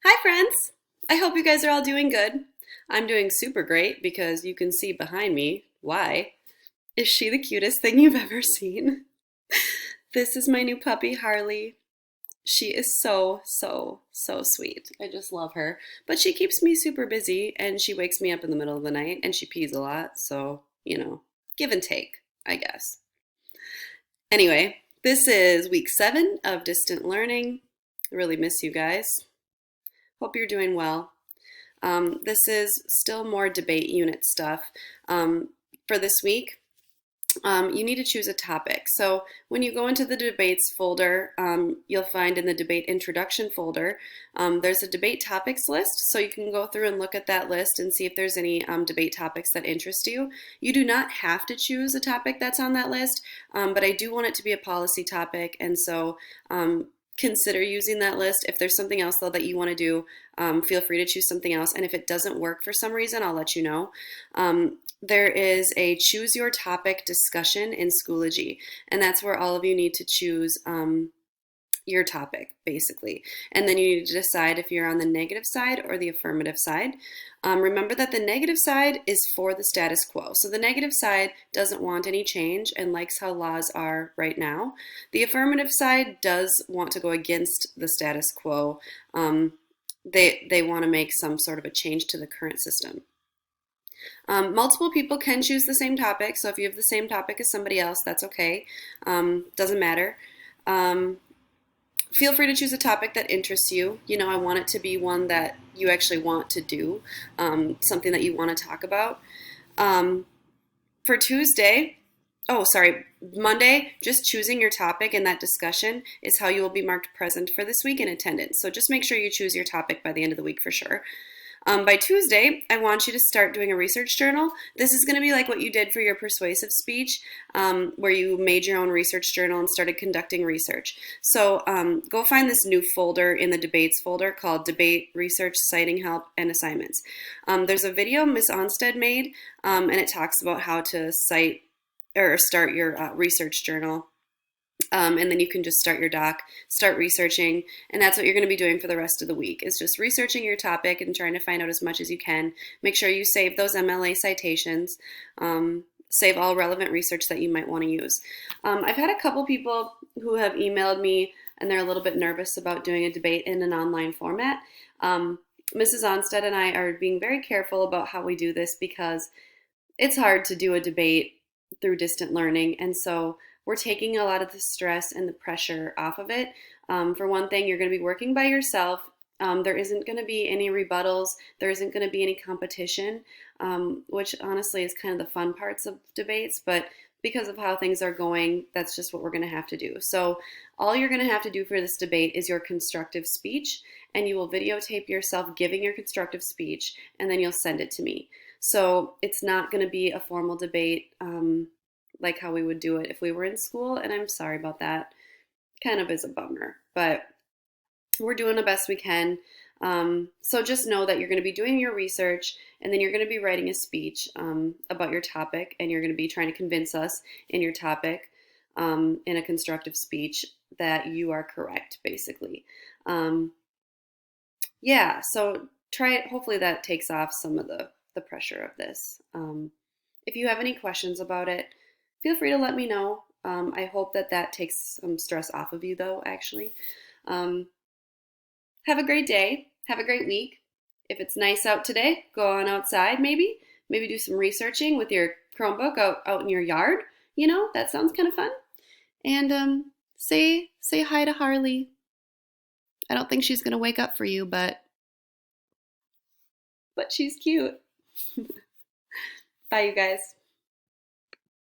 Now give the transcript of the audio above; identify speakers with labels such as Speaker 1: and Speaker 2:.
Speaker 1: Hi, friends! I hope you guys are all doing good. I'm doing super great because you can see behind me. Why? Is she the cutest thing you've ever seen? This is my new puppy, Harley. She is so sweet. I just love her. But she keeps me super busy and she wakes me up in the middle of the night and she pees a lot. So, give and take, I guess. Anyway, this is week 7 of distant learning. I really miss you guys. Hope you're doing well. This is still more debate unit stuff. For this week, you need to choose a topic. So when you go into the debates folder, you'll find in the debate introduction folder, there's a debate topics list. So you can go through and look at that list and see if there's any debate topics that interest you. You do not have to choose a topic that's on that list, but I do want it to be a policy topic. And so consider using that list. If there's something else though that you want to do, feel free to choose something else. And if it doesn't work for some reason, I'll let you know. There is a choose your topic discussion in Schoology, and that's where all of you need to choose your topic, basically. And then you need to decide if you're on the negative side or the affirmative side. Remember that the negative side is for the status quo. So the negative side doesn't want any change and likes how laws are right now. The affirmative side does want to go against the status quo. They want to make some sort of a change to the current system. Multiple people can choose the same topic, so if you have the same topic as somebody else, that's okay. Doesn't matter. Feel free to choose a topic that interests you. I want it to be one that you actually want to do, something that you want to talk about. For Monday, just choosing your topic in that discussion is how you will be marked present for this week in attendance. So just make sure you choose your topic by the end of the week for sure. By Tuesday, I want you to start doing a research journal. This is going to be like what you did for your persuasive speech, where you made your own research journal and started conducting research. So go find this new folder in the debates folder called Debate, Research, Citing Help, and Assignments. There's a video Ms. Onstead made, and it talks about how to cite or start your research journal. And then you can just start your doc, start researching, and that's what you're going to be doing for the rest of the week, is just researching your topic and trying to find out as much as you can. Make sure you save those MLA citations, save all relevant research that you might want to use. I've had a couple people who have emailed me, and they're a little bit nervous about doing a debate in an online format. Mrs. Onstead and I are being very careful about how we do this because it's hard to do a debate through distant learning, and so we're taking a lot of the stress and the pressure off of it. For one thing, you're going to be working by yourself. There isn't going to be any rebuttals. There isn't going to be any competition, which honestly is kind of the fun parts of debates. But because of how things are going, that's just what we're going to have to do. So all you're going to have to do for this debate is your constructive speech, and you will videotape yourself giving your constructive speech, and then you'll send it to me. So it's not going to be a formal debate like how we would do it if we were in school, and I'm sorry about that. Kind of is a bummer, but we're doing the best we can. So just know that you're going to be doing your research, and then you're going to be writing a speech about your topic, and you're going to be trying to convince us in your topic in a constructive speech that you are correct, basically. Yeah, so try it. Hopefully that takes off some of the pressure of this. If you have any questions about it, feel free to let me know. I hope that takes some stress off of you, though, actually. Have a great day. Have a great week. If it's nice out today, go on outside maybe. Maybe do some researching with your Chromebook out in your yard. That sounds kind of fun. And say hi to Harley. I don't think she's going to wake up for you, but she's cute. Bye, you guys.